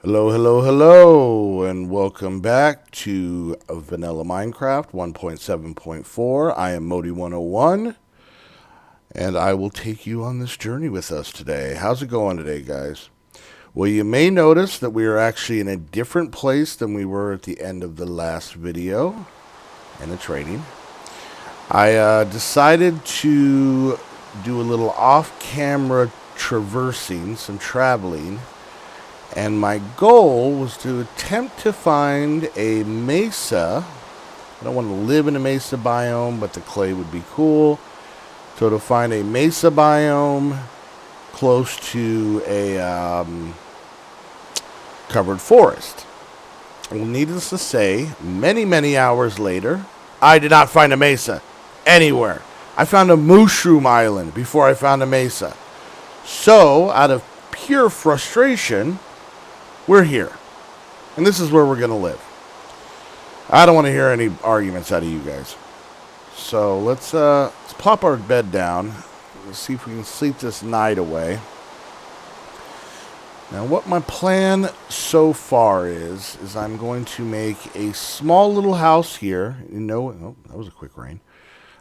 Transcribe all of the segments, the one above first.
Hello, hello, hello, and welcome back to Vanilla Minecraft 1.7.4. I am Modii101, and I will take you on this journey with us today. How's it going today, guys? Well, you may notice that we are actually in a different place than we were at the end of the last video and the training. I decided to do a little off-camera traversing, some traveling. And my goal was to attempt to find a mesa. I don't want to live in a mesa biome, but the clay would be cool. So to find a mesa biome close to a covered forest. Well, needless to say, many, many hours later, I did not find a mesa anywhere. I found a mushroom island before I found a mesa. So, out of pure frustration, we're here. And this is where we're going to live. I don't want to hear any arguments out of you guys. So let's plop our bed down. Let's see if we can sleep this night away. Now what my plan so far is I'm going to make a small little house here. Oh, that was a quick rain.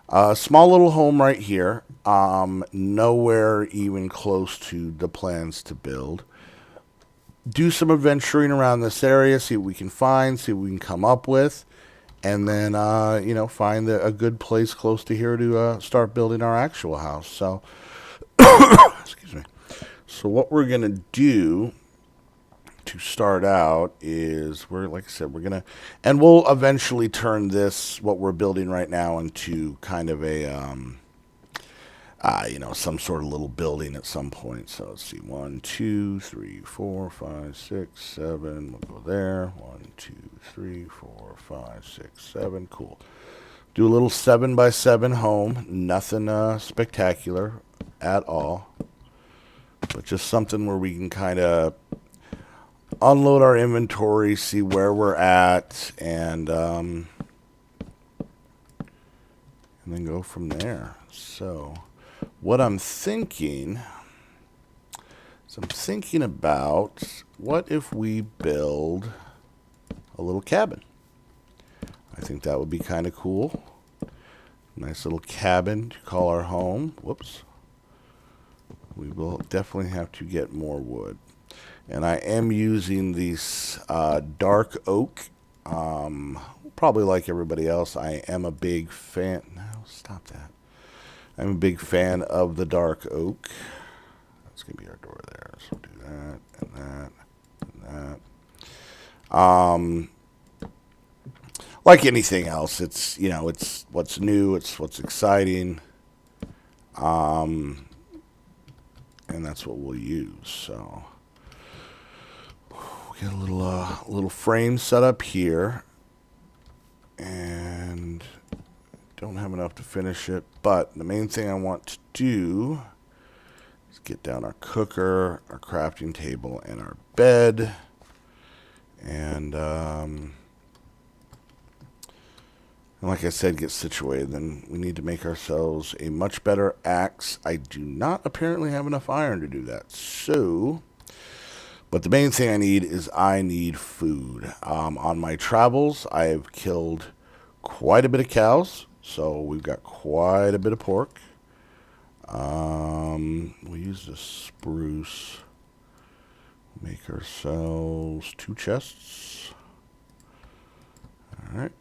A small little home right here. Nowhere even close to the plans to build. Do some adventuring around this area, see what we can find, see what we can come up with, and then, find a good place close to here to start building our actual house. So, excuse me. So what we're going to do to start out is, like I said, and we'll eventually turn this, what we're building right now, into kind of a, some sort of little building at some point. So let's see, 1, 2, 3, 4, 5, 6, 7. We'll go there. 1, 2, 3, 4, 5, 6, 7. Cool. Do a little 7x7 home. Nothing spectacular at all, but just something where we can kind of unload our inventory, see where we're at, and then go from there. So what I'm thinking is about what if we build a little cabin. I think that would be kind of cool. Nice little cabin to call our home. Whoops. We will definitely have to get more wood. And I am using this dark oak. Probably like everybody else, I am a big fan. No, stop that. I'm a big fan of the dark oak. That's going to be our door there. So we'll do that, and that, and that. Like anything else, it's what's new, it's what's exciting. And that's what we'll use. So we got a little frame set up here. And don't have enough to finish it, but the main thing I want to do is get down our cooker, our crafting table, and our bed. And like I said, get situated. Then we need to make ourselves a much better axe. I do not apparently have enough iron to do that. But the main thing I need food. On my travels, I have killed quite a bit of cows. So we've got quite a bit of pork. We use the spruce. Make ourselves 2 chests. Alright.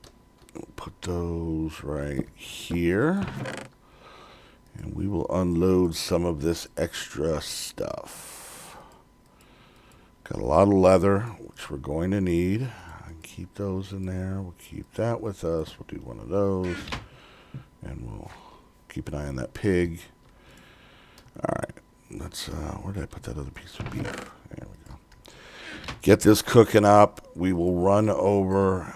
We'll put those right here. And we will unload some of this extra stuff. Got a lot of leather, which we're going to need. Keep those in there. We'll keep that with us. We'll do one of those. And we'll keep an eye on that pig. Alright. Let's, where did I put that other piece of beef? There we go. Get this cooking up. We will run over.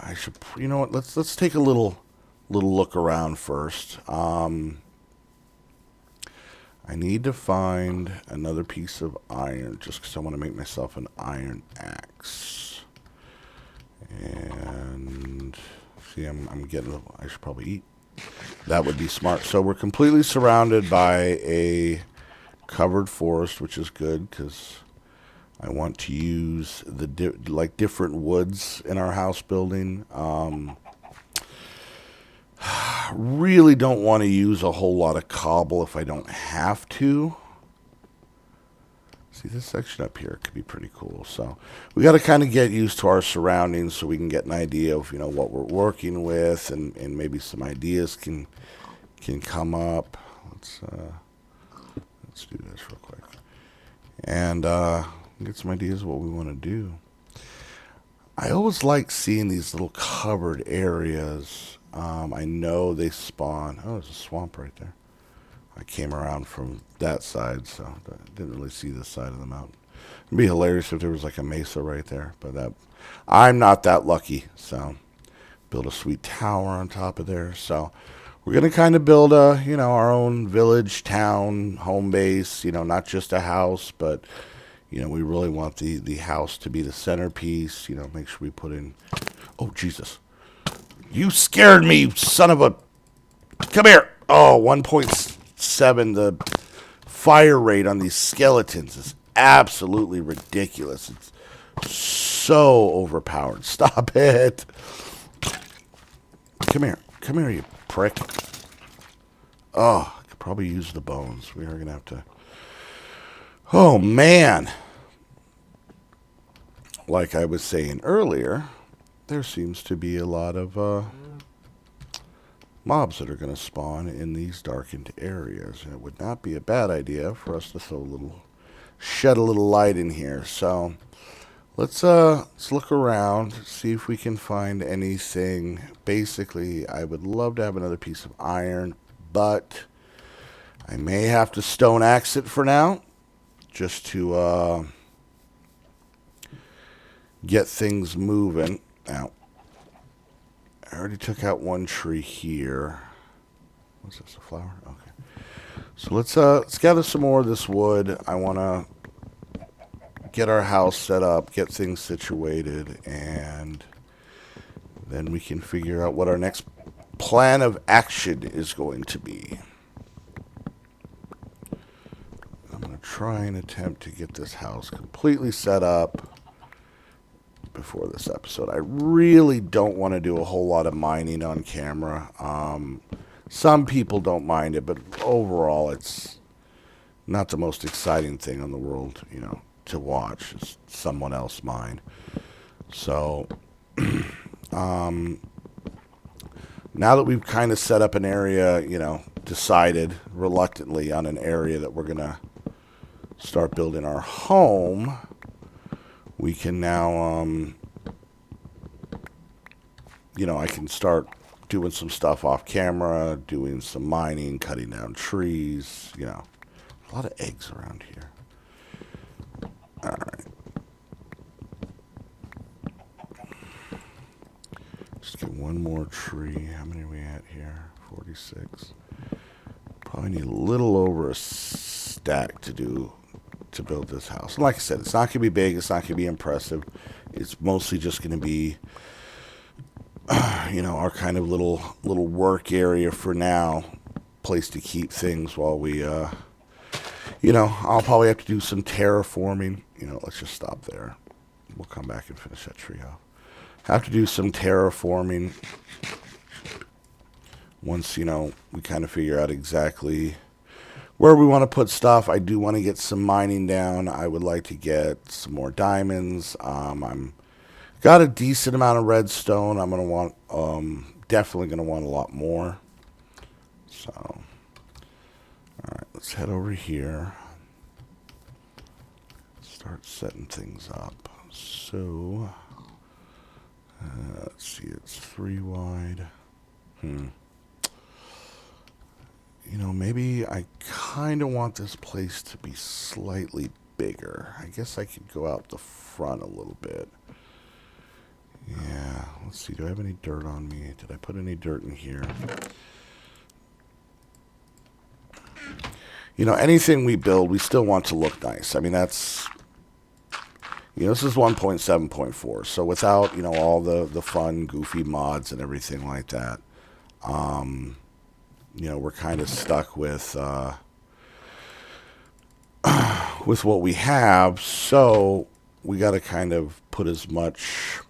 You know what? Let's take a little look around first. I need to find another piece of iron just because I want to make myself an iron axe. And see, I should probably eat. That would be smart. So we're completely surrounded by a covered forest, which is good because I want to use the different woods in our house building. Really don't want to use a whole lot of cobble if I don't have to. See, this section up here could be pretty cool. So we got to kind of get used to our surroundings so we can get an idea of, what we're working with, and maybe some ideas can come up. Let's do this real quick. And get some ideas of what we want to do. I always like seeing these little covered areas. I know they spawn. Oh, there's a swamp right there. I came around from that side, so I didn't really see this side of the mountain. It'd be hilarious if there was like a mesa right there, but I'm not that lucky. So build a sweet tower on top of there. So we're gonna kind of build our own village, town, home base. Not just a house, but we really want the house to be the centerpiece. Make sure we put in. Oh, Jesus. You scared me, you son of a. Come here. Oh, 1.7. The fire rate on these skeletons is absolutely ridiculous. It's so overpowered. Stop it. Come here. Come here, you prick. Oh, I could probably use the bones. We are going to have to. Oh, man. Like I was saying earlier, there seems to be a lot of mobs that are going to spawn in these darkened areas. And it would not be a bad idea for us to shed a little light in here. So let's look around, see if we can find anything. Basically, I would love to have another piece of iron, but I may have to stone axe it for now, just to get things moving. Now, I already took out one tree here. What's this, a flower? Okay. So let's gather some more of this wood. I want to get our house set up, get things situated, and then we can figure out what our next plan of action is going to be. I'm going to try and attempt to get this house completely set up before this episode. I really don't want to do a whole lot of mining on camera. Some people don't mind it, but overall it's not the most exciting thing in the world, to watch. Is someone else mine. So now that we've kind of set up an area, decided reluctantly on an area that we're going to start building our home, we can now, I can start doing some stuff off camera, doing some mining, cutting down trees, a lot of eggs around here. All right. Just get one more tree. How many are we at here? 46. Probably need a little over a stack to build this house. And like I said, it's not going to be big. It's not going to be impressive. It's mostly just going to be, our kind of little work area for now. Place to keep things while we, I'll probably have to do some terraforming. Let's just stop there. We'll come back and finish that tree off. Have to do some terraforming once, we kind of figure out exactly where we want to put stuff. I do want to get some mining down. I would like to get some more diamonds. I'm got a decent amount of redstone. I'm going to want, definitely going to want a lot more. So, all right, let's head over here. Start setting things up. So, let's see, it's 3 wide. Maybe I kind of want this place to be slightly bigger. I guess I could go out the front a little bit. Yeah, let's see. Do I have any dirt on me? Did I put any dirt in here? Anything we build, we still want to look nice. I mean, that's, this is 1.7.4. So without, all the fun, goofy mods and everything like that, we're kind of stuck with with what we have, so we got to kind of put as much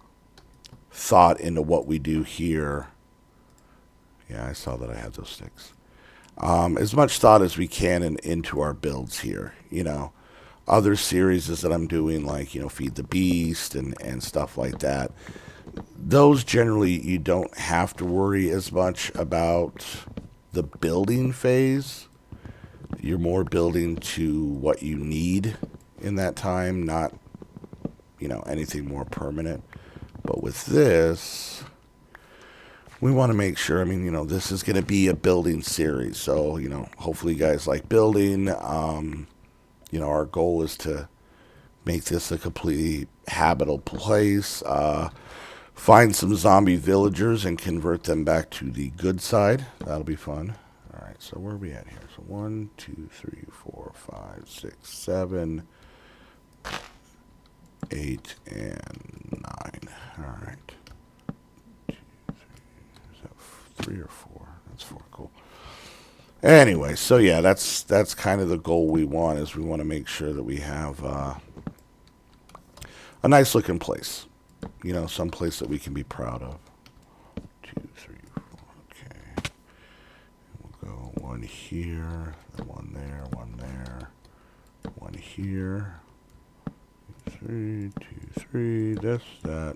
thought into what we do here. Yeah, I saw that I had those sticks. As much thought as we can into our builds here. Other series that I'm doing, like, Feed the Beast and stuff like that. Those generally, you don't have to worry as much about the building phase. You're more building to what you need in that time, not, anything more permanent. But with this, we want to make sure, this is going to be a building series. So, hopefully you guys like building. Our goal is to make this a completely habitable place. Find some zombie villagers and convert them back to the good side. That'll be fun. All right, so where are we at here? So 1, 2, 3, 4, 5, 6, 7, 8, and 9. All right. 2, 3. Is that 3 or 4? That's 4. Cool. Anyway, so yeah, that's kind of the goal we want. Is we want to make sure that we have a nice looking place. Some place that we can be proud of. 2, 3, 4. Okay. We'll go 1 here, then 1 there, 1 there, 1 here. 3, 2, 3. This, that.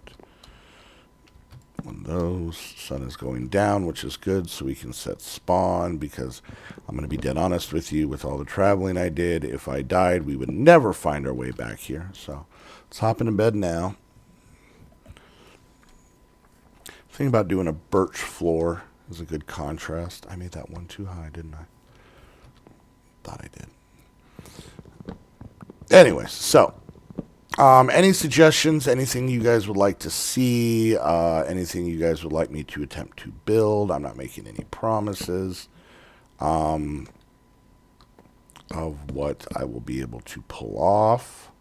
One of those. Sun is going down, which is good, so we can set spawn, because I'm going to be dead honest with you, with all the traveling I did, if I died, we would never find our way back here. So let's hop into bed now. Think about doing a birch floor is a good contrast. I made that one too high, didn't I? Thought I did. Anyways, so any suggestions, anything you guys would like to see, anything you guys would like me to attempt to build? I'm not making any promises of what I will be able to pull off,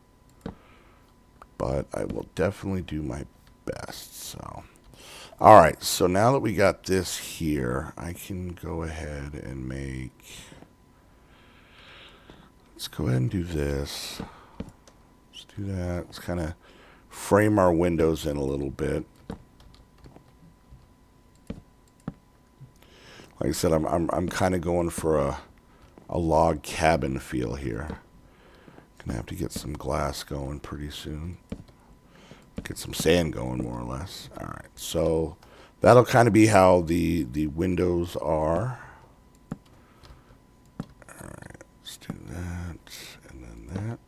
but I will definitely do my best. So, all right, so now that we got this here, I can go ahead and let's go ahead and do this. Do that. Let's kind of frame our windows in a little bit. Like I said, I'm kind of going for a log cabin feel here. Gonna have to get some glass going pretty soon. Get some sand going, more or less. All right, so that'll kind of be how the windows are. All right, let's do that and then that.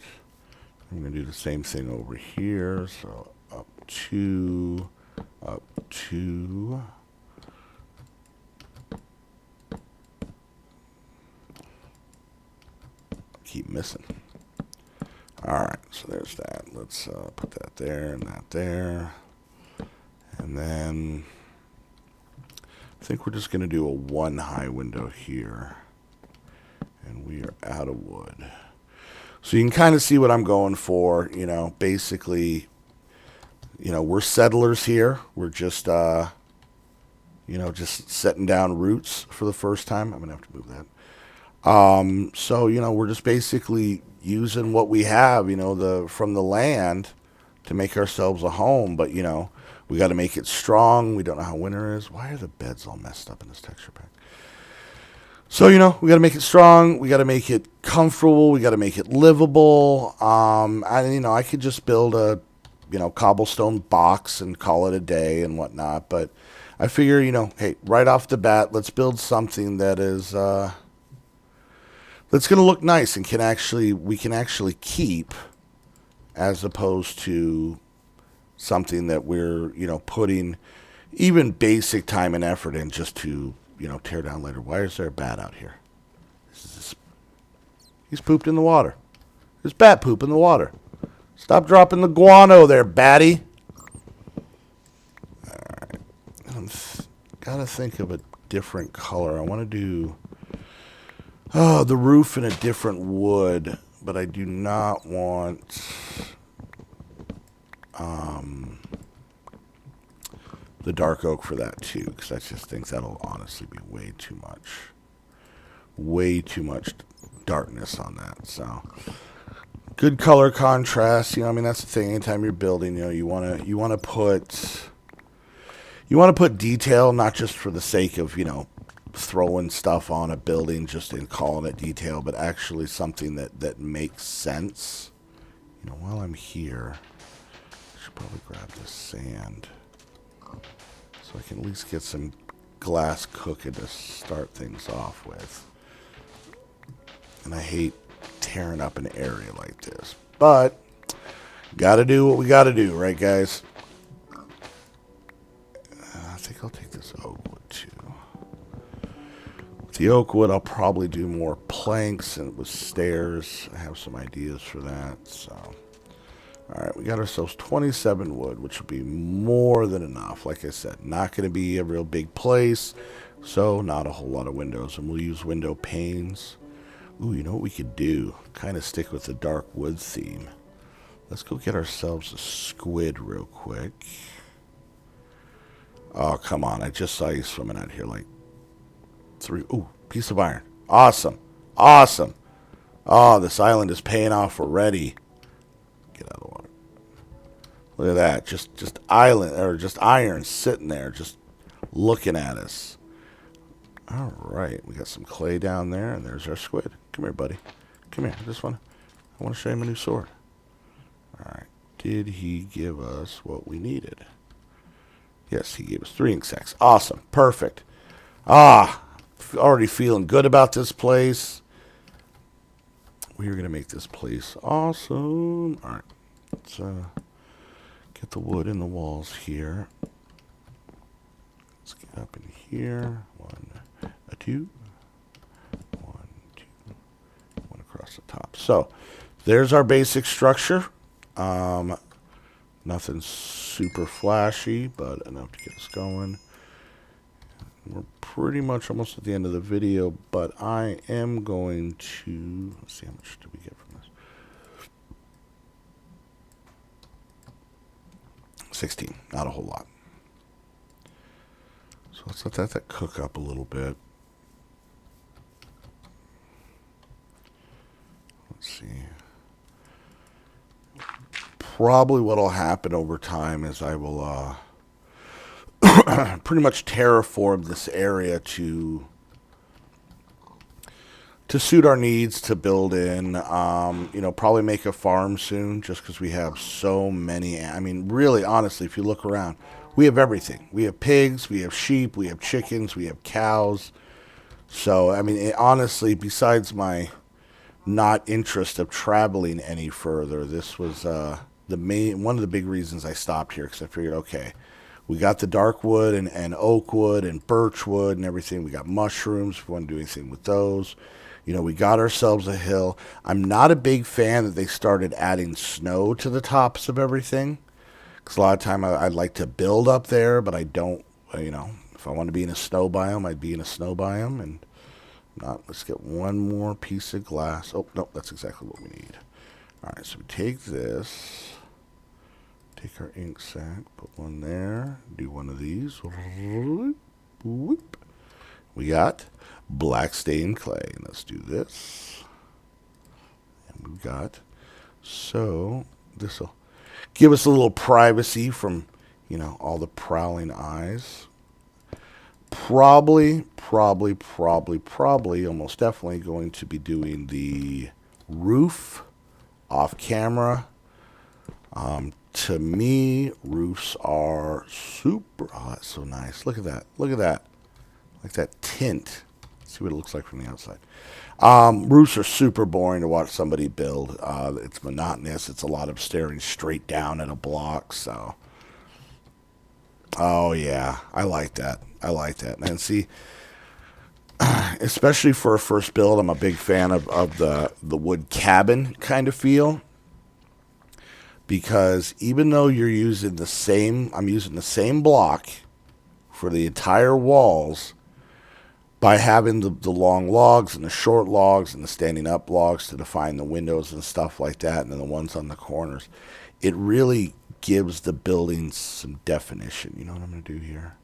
I'm going to do the same thing over here. So up 2, up 2. Keep missing. All right, so there's that. Let's put that there and that there. And then I think we're just going to do a 1 high window here. And we are out of wood. So you can kind of see what I'm going for, basically, we're settlers here. We're just, just setting down roots for the first time. I'm going to have to move that. So, we're just basically using what we have, from the land to make ourselves a home. But, we got to make it strong. We don't know how winter is. Why are the beds all messed up in this texture pack? So, we got to make it strong. We got to make it comfortable. We got to make it livable. I could just build a, cobblestone box and call it a day and whatnot. But I figure, hey, right off the bat, let's build something that is, that's going to look nice and we can actually keep, as opposed to something that we're, putting even basic time and effort in just to, tear down later. Why is there a bat out here? He's pooped in the water. There's bat poop in the water. Stop dropping the guano there, batty. All right. Gotta think of a different color. I want to do the roof in a different wood, but I do not want the dark oak for that too, because I just think that'll honestly be way too much darkness on that. So Good color contrast. You know, I mean, that's the thing. Anytime you're building, you know, you want to put detail, not just for the sake of, you know, throwing stuff on a building just and calling it detail, but actually something that makes sense. You know, while I'm here, I should probably grab this sand so I can at least get some glass cooking to start things off with. And I hate tearing up an area like this, but gotta do what we gotta do, right, guys? I think I'll take this oak wood too. With the oak wood, I'll probably do more planks and with stairs. I have some ideas for that. So, all right, we got ourselves 27 wood, which will be more than enough. Like I said, not going to be a real big place, so not a whole lot of windows, and we'll use window panes. Ooh, you know what we could do? Kind of stick with the dark wood theme. Let's go get ourselves a squid real quick. Oh, come on. I just saw you swimming out here like 3. Ooh, piece of iron. Awesome. Awesome. Oh, this island is paying off already. Get out of the water. Look at that. Just island, or just iron sitting there, just looking at us. All right. We got some clay down there, and there's our squid. Come here, buddy. Come here. I want to show you my new sword. All right. Did he give us what we needed? Yes, he gave us 3 ink sacs. Awesome. Perfect. Already feeling good about this place. We are going to make this place awesome. All right. Let's get the wood in the walls here. Let's get up in here. 1, 2. 1, 2. 1 across the top. So, there's our basic structure. Nothing super flashy, but enough to get us going. We're pretty much almost at the end of the video, but I am going to... Let's see, how much do we get from this? 16. Not a whole lot. So let's let that cook up a little bit. Let's see. Probably what'll happen over time is I will pretty much terraform this area to suit our needs to build in. You know, probably make a farm soon, just because we have so many. I mean, really, honestly, if you look around, we have everything. We have pigs, we have sheep, we have chickens, we have cows. So, I mean, honestly, besides my not interest of traveling any further, this was one of the big reasons I stopped here, because I figured, okay, we got the dark wood and oak wood and birch wood and everything. We got mushrooms if we want to do anything with those. You know, we got ourselves a hill. I'm not a big fan that they started adding snow to the tops of everything, because a lot of time I'd like to build up there, but I don't, you know, if I want to be in a snow biome, I'd be in a snow biome. And not. Let's get one more piece of glass. Oh, no, that's exactly what we need. All right, so we take this. Take our ink sac, put one there, do one of these. Whoop. We got black stained clay. Let's do this. And we've got, so this will give us a little privacy from, you know, all the prowling eyes. Probably, almost definitely going to be doing the roof off camera. To me, roofs are super... Oh, that's so nice. Look at that. Look at that. Like that tint. Let's see what it looks like from the outside. Roofs are super boring to watch somebody build. It's monotonous. It's a lot of staring straight down at a block, so... Oh, yeah. I like that. I like that. And see, especially for a first build, I'm a big fan of the wood cabin kind of feel. Because even though you're using the same, I'm using the same block for the entire walls, by having the long logs and the short logs and the standing up logs to define the windows and stuff like that, and then the ones on the corners, it really gives the building some definition. You know what I'm going to do here?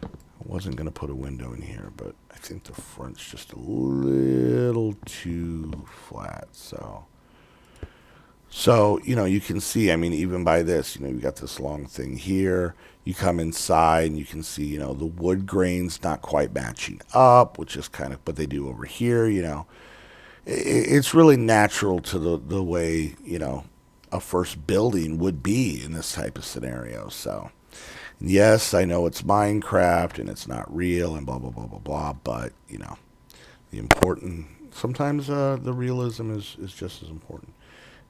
I wasn't going to put a window in here, but I think the front's just a little too flat, so... So, you can see, I mean, even by this, you got this long thing here. You come inside and you can see, the wood grain's not quite matching up, which is kind of what they do over here, It's really natural to the way, a first building would be in this type of scenario. So, yes, I know it's Minecraft and it's not real and blah, blah, blah, blah, blah, but, the important, sometimes the realism is just as important.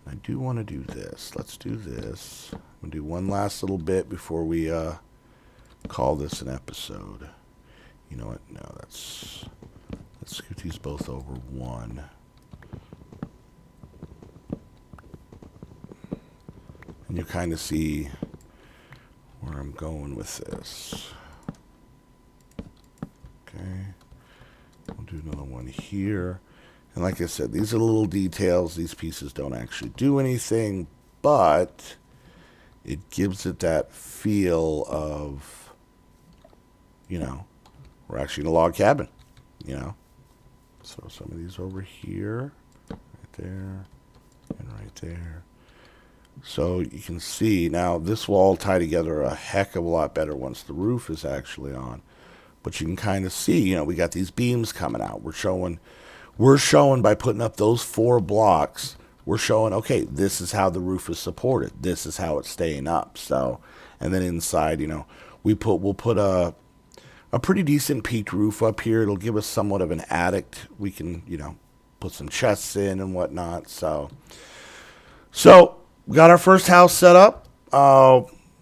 I do want to do this. Let's do this. I'm going to do one last little bit before we call this an episode. You know what? No, let's scoot these both over one. And you kind of see where I'm going with this. Okay. We'll do another one here. And like I said, these are little details. These pieces don't actually do anything, but it gives it that feel of, we're actually in a log cabin, So some of these over here, right there, and right there. So you can see now this will all tie together a heck of a lot better once the roof is actually on. But you can kind of see, we got these beams coming out. We're showing by putting up those 4 blocks, we're showing, okay, this is how the roof is supported. This is how it's staying up. So, and then inside, we'll put a pretty decent peaked roof up here. It'll give us somewhat of an attic. We can, put some chests in and whatnot. So we got our first house set up.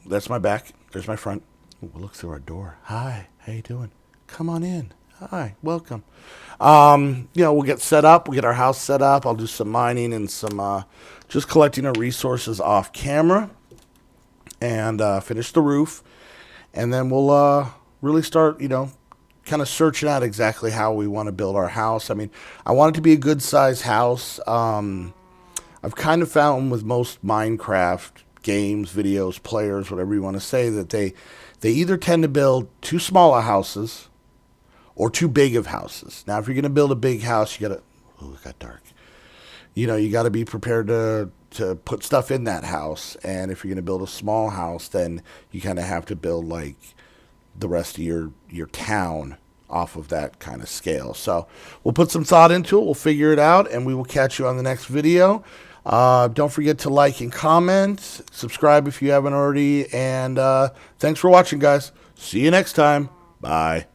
That's my back. There's my front. Ooh, we'll look through our door. Hi, how you doing? Come on in. Hi, welcome. We'll get set up. We'll get our house set up. I'll do some mining and some just collecting our resources off camera and finish the roof. And then we'll really start, kind of searching out exactly how we want to build our house. I mean, I want it to be a good-sized house. I've kind of found with most Minecraft games, videos, players, whatever you want to say, that they either tend to build too small of houses or too big of houses. Now, if you're going to build a big house, you got to, oh, it got dark. You got to be prepared to put stuff in that house. And if you're going to build a small house, then you kind of have to build like the rest of your town off of that kind of scale. So we'll put some thought into it. We'll figure it out, and we will catch you on the next video. Don't forget to like and comment. Subscribe if you haven't already. And thanks for watching, guys. See you next time. Bye.